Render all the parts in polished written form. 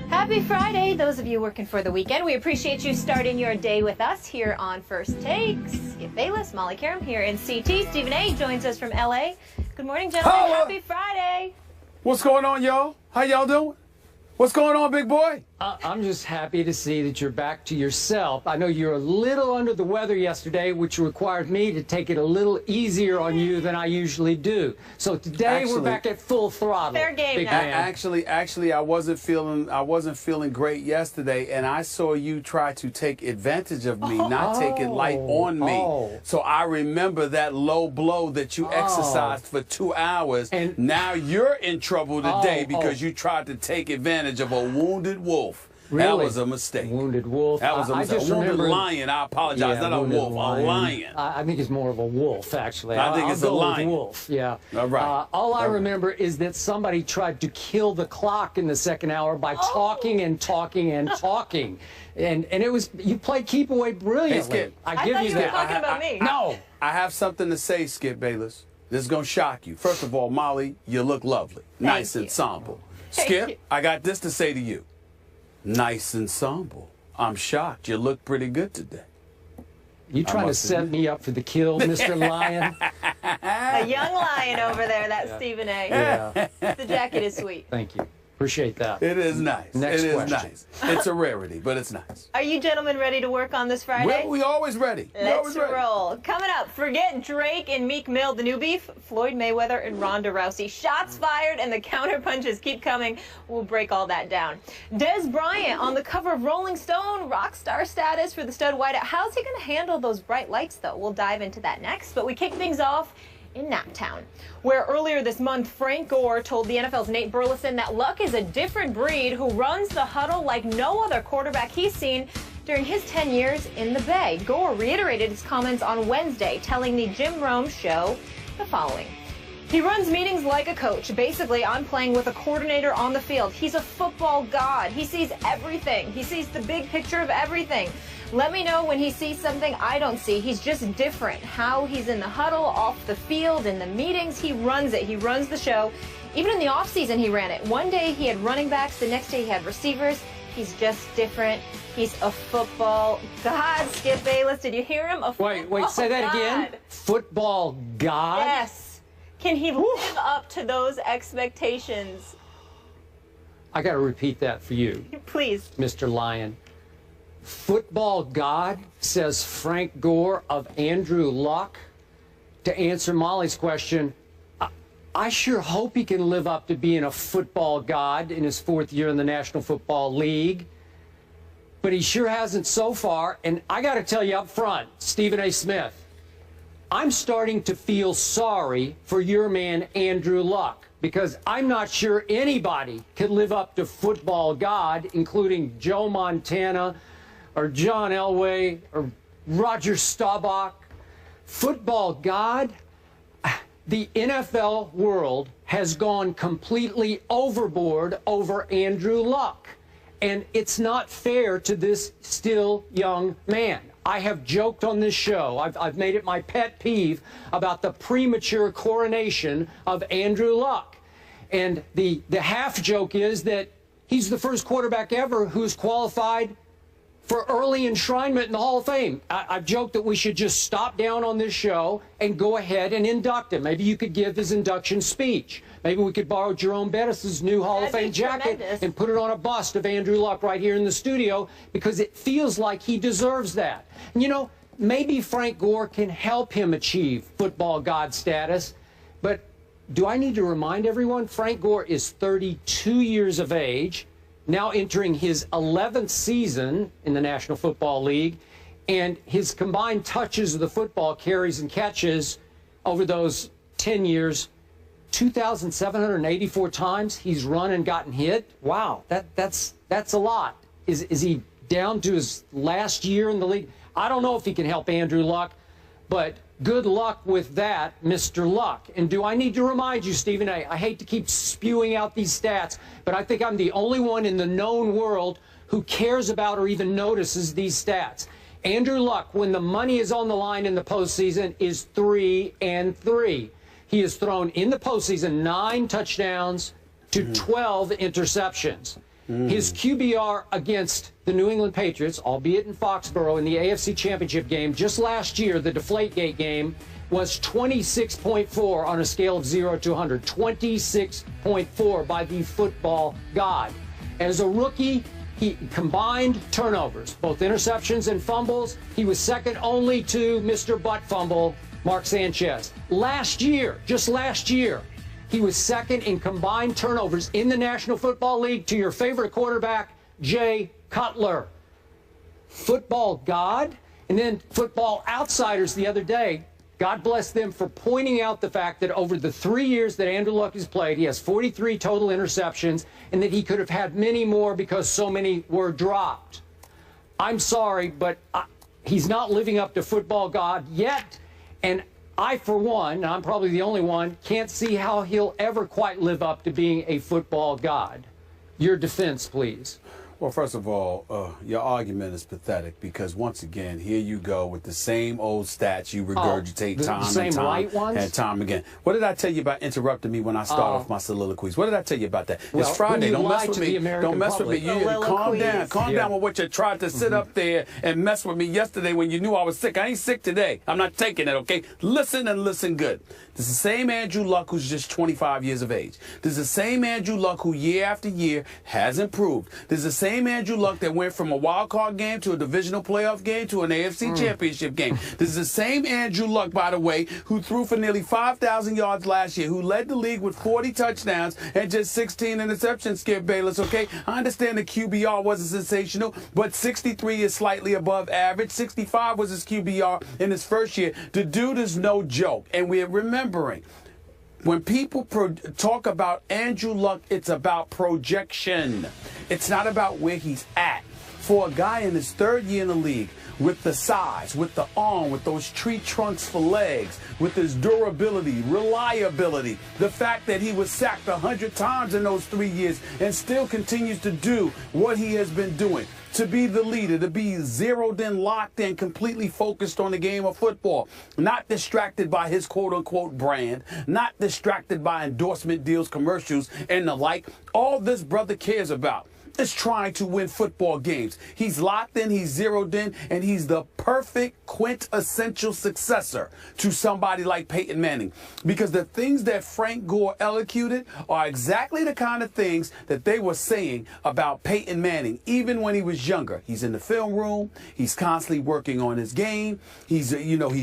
Happy Friday, those of you working for the weekend. We appreciate you starting your day with us here on First Takes. Skip Bayless, Molly Karam here in CT. Stephen A. joins us from LA. Good morning, gentlemen. Hello. Happy Friday. What's going on, y'all? How y'all doing? What's going on, big boy? I'm just happy to see that you're back to yourself. I know you're a little under the weather yesterday, which required me to take it a little easier on you than I usually do. So today we're back at full throttle. Fair game big now. man. Actually, I wasn't feeling great yesterday, and I saw you try to take advantage of me, not take it light on me. So I remember that low blow that you exercised for 2 hours, And now you're in trouble today because you tried to take advantage of a wounded wolf. Really? That was a mistake. Wounded wolf. That was a mistake. just A wounded remember, lion. I apologize. Yeah, Not a wounded wolf. A lion. I think it's more of a wolf, actually. I think it's a I'll go with lion. wolf. Yeah. All right. All I remember is that somebody tried to kill the clock in the second hour by talking and talking and talking, and it was, you played keep away brilliantly. Skip. I I give thought you you were that. talking about me. No. I have something to say, Skip Bayless. This is going to shock you. First of all, Molly, you look lovely. Nice you. ensemble. Thank you. Skip, I got this to say to you. Nice ensemble. I'm shocked. You look pretty good today. You trying to set me up for the kill, Mr. Lion? A young lion over there, that's Stephen A. Yeah. The jacket is sweet. Thank you. Appreciate that. It is nice. Next it is question. nice. It's a rarity, but it's nice. Are you gentlemen ready to work on this Friday? We always ready. We Let's always ready. roll. Coming up, forget Drake and Meek Mill, the new beef. Floyd Mayweather and Ronda Rousey. Shots fired and the counter punches keep coming. We'll break all that down. Des Bryant on the cover of Rolling Stone, rock star status for the stud wideout. How's he going to handle those bright lights, though? We'll dive into that next. But we kick things off in Naptown, where earlier this month, Frank Gore told the NFL's Nate Burleson that Luck is a different breed who runs the huddle like no other quarterback he's seen during his 10 years in the Bay. Gore reiterated his comments on Wednesday, telling the Jim Rome show the following. He runs meetings like a coach. Basically, I'm playing with a coordinator on the field. He's a football god. He sees everything. He sees the big picture of everything. Let me know when he sees something I don't see. He's just different. How he's in the huddle, off the field, in the meetings, he runs it. He runs the show. Even in the offseason, he ran it. One day he had running backs. The next day he had receivers. He's just different. He's a football god. Skip Bayless, did you hear him? Wait, say that again. Football god? Yes. Can he live up to those expectations? I got to repeat that for you, Please. Mr. Lion. Football god, says Frank Gore of Andrew Luck. To answer Molly's question, I sure hope he can live up to being a football god in his 4th year in the National Football League. But he sure hasn't so far. And I got to tell you up front, Stephen A. Smith, I'm starting to feel sorry for your man, Andrew Luck, because I'm not sure anybody could live up to football god, including Joe Montana or John Elway or Roger Staubach. Football god? The NFL world has gone completely overboard over Andrew Luck, and it's not fair to this still young man. I have joked on this show, I've made it my pet peeve about the premature coronation of Andrew Luck. And the half joke is that he's the first quarterback ever who's qualified for early enshrinement in the Hall of Fame. I've joked that we should just stop down on this show and go ahead and induct him. Maybe you could give his induction speech. Maybe we could borrow Jerome Bettis' new Hall of Fame jacket and put it on a bust of Andrew Luck right here in the studio, because it feels like he deserves that. And, you know, maybe Frank Gore can help him achieve football god status, but do I need to remind everyone, Frank Gore is 32 years of age, now entering his 11th season in the National Football League, and his combined touches of the football, carries and catches over those 10 years, 2,784 times he's run and gotten hit. Wow, that's a lot. Is he down to his last year in the league? I don't know if he can help Andrew Luck, but good luck with that, Mr. Luck. And do I need to remind you, Stephen A., I hate to keep spewing out these stats, but I think I'm the only one in the known world who cares about or even notices these stats. Andrew Luck, when the money is on the line in the postseason, is 3-3. He has thrown in the postseason 9 touchdowns to 12 interceptions. His QBR against the New England Patriots, albeit in Foxborough in the AFC Championship game, just last year, the Deflategate game, was 26.4 on a scale of 0 to 100. 26.4 by the football god. As a rookie, he combined turnovers, both interceptions and fumbles. He was second only to Mr. Butt Fumble, Mark Sanchez. Last year, just last year, he was second in combined turnovers in the National Football League to your favorite quarterback, Jay Cutler. Football god, and then Football Outsiders the other day, God bless them for pointing out the fact that over the 3 years that Andrew Luck has played, he has 43 total interceptions, and that he could have had many more because so many were dropped. I'm sorry, but he's not living up to football god yet, and I, for one, and I'm probably the only one, can't see how he'll ever quite live up to being a football god. Your defense, please. Well, first of all, your argument is pathetic because, once again, here you go with the same old stats you regurgitate time and time again. What did I tell you about interrupting me when I start off my soliloquies? What did I tell you about that? Well, it's Friday. Don't mess with me. Don't mess with me. You calm down. Calm down with what you tried to sit up there and mess with me yesterday when you knew I was sick. I ain't sick today. I'm not taking it, okay? Listen and listen good. This is the same Andrew Luck who's just 25 years of age. This is the same Andrew Luck who year after year has improved. This is the same Andrew Luck that went from a wild card game to a divisional playoff game to an AFC championship game. This is the same Andrew Luck, by the way, who threw for nearly 5,000 yards last year, who led the league with 40 touchdowns and just 16 interceptions, Skip Bayless, okay? I understand the QBR wasn't sensational, but 63 is slightly above average. 65 was his QBR in his first year. The dude is no joke, and we're remembering, when people talk about Andrew Luck, it's about projection. It's not about where he's at. For a guy in his third year in the league, with the size, with the arm, with those tree trunks for legs, with his durability, reliability, the fact that he was sacked 100 times in those 3 years and still continues to do what he has been doing, to be the leader, to be zeroed in, locked in, completely focused on the game of football, not distracted by his quote-unquote brand, not distracted by endorsement deals, commercials, and the like. All this brother cares about is trying to win football games. He's locked in, he's zeroed in, and he's the perfect quintessential successor to somebody like Peyton Manning. Because the things that Frank Gore elocuted are exactly the kind of things that they were saying about Peyton Manning, even when he was younger. He's in the film room, he's constantly working on his game, he's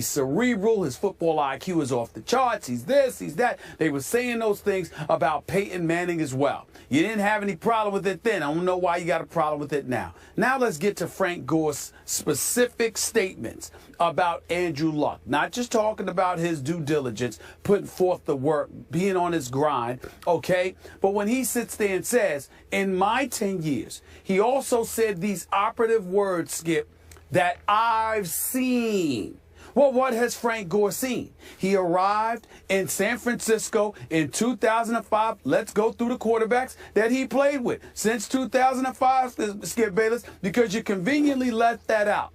cerebral, his football IQ is off the charts, he's this, he's that. They were saying those things about Peyton Manning as well. You didn't have any problem with it then. I don't know why you got a problem with it now. Now let's get to Frank Gore's specific statements about Andrew Luck. Not just talking about his due diligence, putting forth the work, being on his grind, okay? But when he sits there and says, in my 10 years, he also said these operative words, Skip, that I've seen. Well, what has Frank Gore seen? He arrived in San Francisco in 2005. Let's go through the quarterbacks that he played with since 2005, Skip Bayless, because you conveniently left that out.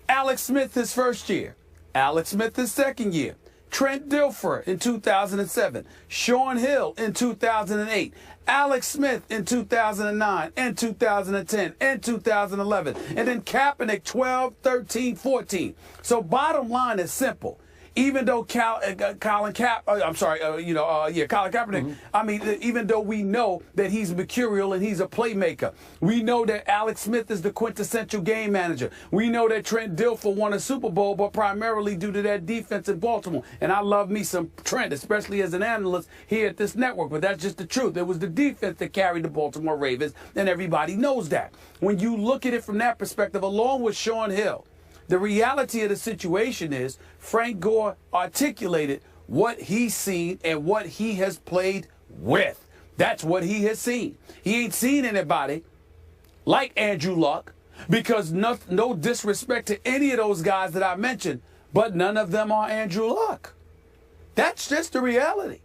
Alex Smith his first year. Alex Smith his second year. Trent Dilfer in 2007. Sean Hill in 2008. Alex Smith in 2009 and 2010 and 2011. And then Kaepernick 12, 13, 14. So bottom line is simple. Even though Colin Kaepernick, I mean, even though we know that he's mercurial and he's a playmaker, we know that Alex Smith is the quintessential game manager. We know that Trent Dilfer won a Super Bowl, but primarily due to that defense in Baltimore. And I love me some Trent, especially as an analyst here at this network, but that's just the truth. It was the defense that carried the Baltimore Ravens, and everybody knows that. When you look at it from that perspective, along with Sean Hill, the reality of the situation is Frank Gore articulated what he's seen and what he has played with. That's what he has seen. He ain't seen anybody like Andrew Luck, because no disrespect to any of those guys that I mentioned, but none of them are Andrew Luck. That's just the reality.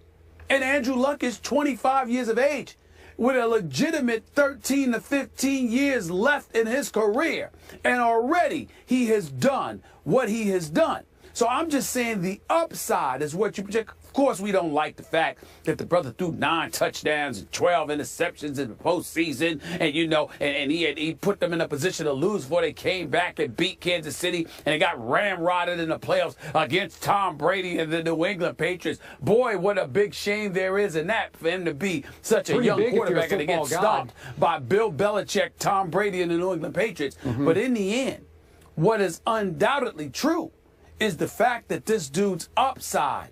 And Andrew Luck is 25 years of age, with a legitimate 13 to 15 years left in his career. And already he has done what he has done. So I'm just saying the upside is what you project. Of course, we don't like the fact that the brother threw 9 touchdowns and 12 interceptions in the postseason, and he put them in a position to lose before they came back and beat Kansas City, and they got ramrodded in the playoffs against Tom Brady and the New England Patriots. Boy, what a big shame there is in that for him to be such a young quarterback and to get stopped by Bill Belichick, Tom Brady, and the New England Patriots. But in the end, what is undoubtedly true is the fact that this dude's upside,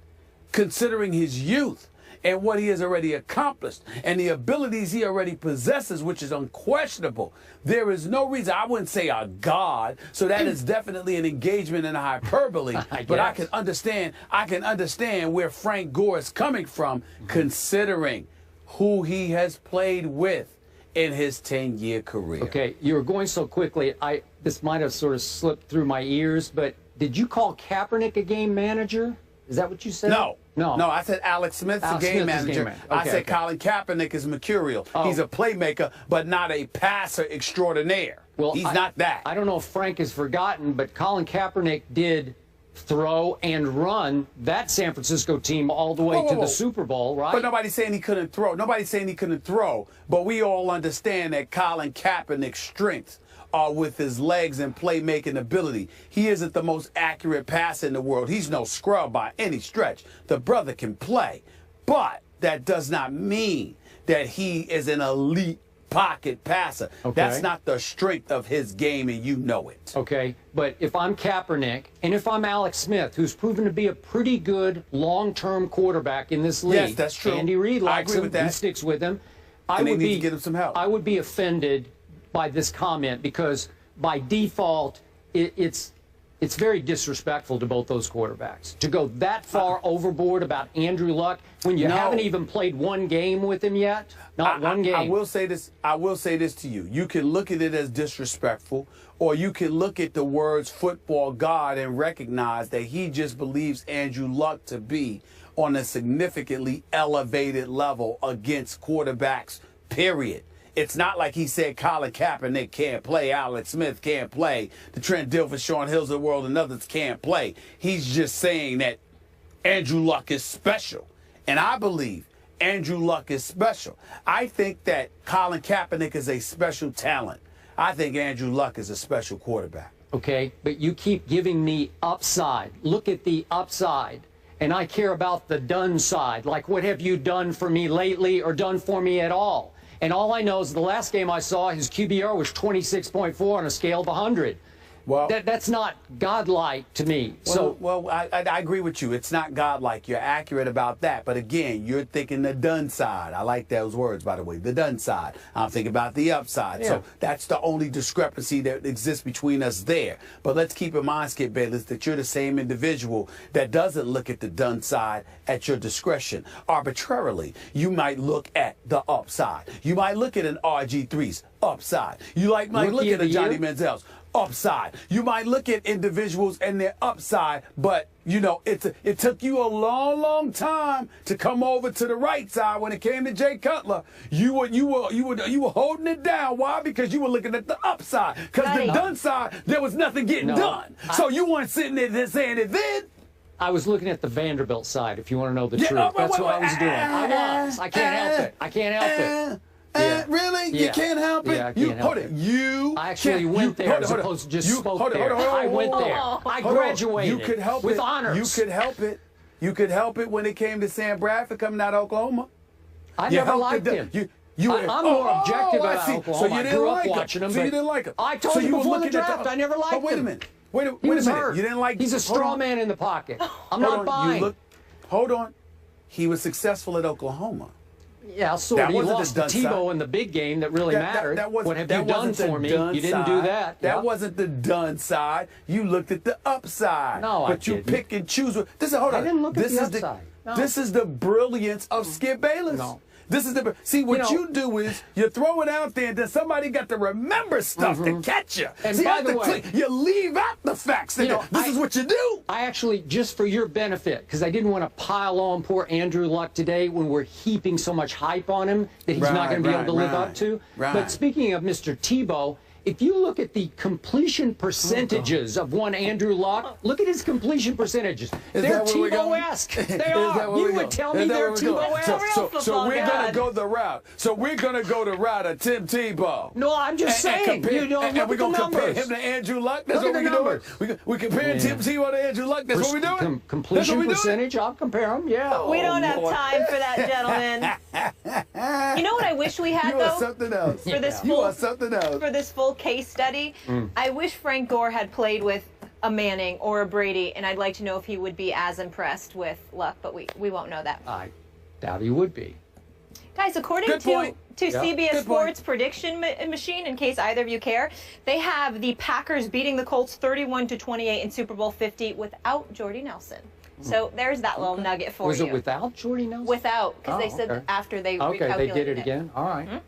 considering his youth and what he has already accomplished and the abilities he already possesses, which is unquestionable, there is no reason. I wouldn't say a god, so that is definitely an engagement in a hyperbole. But I can understand where Frank Gore is coming from, considering who he has played with in his 10-year career. Okay, you were going so quickly, this might have sort of slipped through my ears, but did you call Kaepernick a game manager? Is that what you said? No, I said Alex Smith's a game manager. I said Colin Kaepernick is mercurial. He's a playmaker, but not a passer extraordinaire. Well, he's not that. I don't know if Frank has forgotten, but Colin Kaepernick did throw and run that San Francisco team all the way to the Super Bowl, right? But nobody's saying he couldn't throw. Nobody's saying he couldn't throw. But we all understand that Colin Kaepernick's strengths are with his legs and playmaking ability. He isn't the most accurate passer in the world. He's no scrub by any stretch. The brother can play. But that does not mean that he is an elite pocket passer. Okay. That's not the strength of his game, and you know it. Okay, but if I'm Kaepernick and if I'm Alex Smith, who's proven to be a pretty good long-term quarterback in this league. Yes, that's true. Andy Reid likes him. With that. He sticks with him. I would need to get him some help. I would be offended by this comment because by default, it's very disrespectful to both those quarterbacks to go that far overboard about Andrew Luck when you haven't even played one game with him yet. Not one game. I will say this to you. You can look at it as disrespectful, or you can look at the words football god and recognize that he just believes Andrew Luck to be on a significantly elevated level against quarterbacks, period. It's not like he said Colin Kaepernick can't play, Alex Smith can't play, the Trent Dilfer, Sean Hills of the world, and others can't play. He's just saying that Andrew Luck is special. And I believe Andrew Luck is special. I think that Colin Kaepernick is a special talent. I think Andrew Luck is a special quarterback. Okay, but you keep giving me upside. Look at the upside. And I care about the done side. Like, what have you done for me lately or done for me at all? And all I know is the last game I saw, his QBR was 26.4 on a scale of 100. Well, that's not godlike to me. I agree with you. It's not godlike. You're accurate about that. But again, you're thinking the done side. I like those words, by the way. The done side. I'm thinking about the upside. Yeah. So that's the only discrepancy that exists between us there. But let's keep in mind, Skip Bayless, that you're the same individual that doesn't look at the done side at your discretion. Arbitrarily, you might look at the upside. You might look at an RG3's upside. You might look at a Johnny Manziel's upside. You might look at individuals and their upside, but you know it took you a long time to come over to the right side when it came to Jay Cutler. You were holding it down. Why? Because you were looking at the upside. Because the done side, there was nothing getting done. So you weren't sitting there saying it then. I was looking at the Vanderbilt side, if you want to know the truth. That's what I was doing. I can't help it. I can't help it. Really? Yeah. You can't help it? Yeah, I can't help it. I actually went there as opposed to just spoke there. I went there. I graduated with honors. You could help it. You could help it when it came to Sam Bradford coming out of Oklahoma. I never liked him. I'm more objective about Oklahoma. So you didn't like him. So you didn't like him. I told you before the draft, I never liked him. Wait a minute. Wait a minute. You didn't like him. He's a straw man in the pocket. I'm not buying. Hold on. He was successful at Oklahoma. Yeah, sort of. He lost to Tebow in the big game that really mattered. What have you done for me? You didn't do that. That wasn't the done side. You looked at the upside. No, but you pick and choose. Hold on. I didn't look at the upside. This is the brilliance of Skip Bayless. No. This is see what you do is you throw it out there, and then somebody got to remember stuff to catch you. And see, by the way, you leave out the facts. This is what you do. I actually, just for your benefit, because I didn't want to pile on poor Andrew Luck today when we're heaping so much hype on him that he's not going to be able to live up to. But speaking of Mr. Tebow, if you look at the completion percentages of one Andrew Luck, look at his completion percentages. They're Tebow-esque. They are. You would tell me they're Tebow-esque. So we're going to go the route. So we're going to go the route of Tim Tebow. No, I'm just saying. Compare, you know, and we're going to compare him to Andrew Luck. That's what we're doing. We're comparing Tim Tebow to Andrew Luck. That's what we're doing. Completion percentage, I'll compare them, yeah. We don't have time for that, gentlemen. You know what I wish we had, though? You are something else. For this full case study, I wish Frank Gore had played with a Manning or a Brady, and I'd like to know if he would be as impressed with Luck, but we won't know that. I doubt he would be. Guys, according to CBS Sports Prediction Machine, in case either of you care, they have the Packers beating the Colts 31-28 in Super Bowl 50 without Jordy Nelson. So there's that little nugget for you. Was it without Jordy Nelson? Without, because they said after they recalculated they did it again. All right.